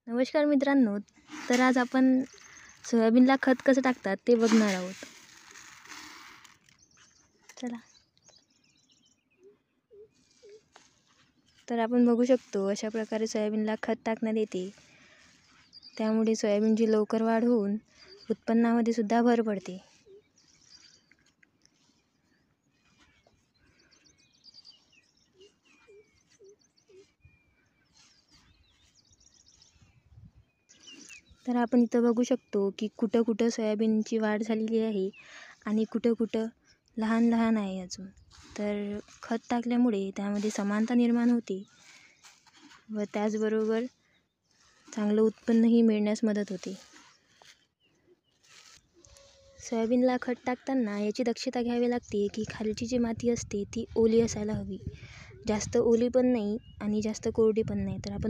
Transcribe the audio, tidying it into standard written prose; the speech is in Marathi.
नमस्कार मित्रांनो, तर आज आपण सोयाबीनला खत कसं टाकतात ते बघणार आहोत. चला. तर आपण बघू शकतो अशा प्रकारे सोयाबीनला खत टाकण्यात येते. त्यामुळे सोयाबीनची लवकर वाढ होऊन उत्पन्नामध्ये सुद्धा भर पडते. तर आपण इथं बघू शकतो की कुठं कुठं सोयाबीनची वाढ झालेली आहे आणि कुठं कुठं लहान लहान आहे अजून. तर खत टाकल्यामुळे त्यामध्ये समानता निर्माण होते व त्याचबरोबर चांगलं उत्पन्नही मिळण्यास मदत होते. सोयाबीनला खत टाकताना याची दक्षता घ्यावी लागते की खालची जी माती असते ती ओली असायला हवी. जास्त ओली पण नाही आणि जास्त कोरडी पण नाही. तर आपण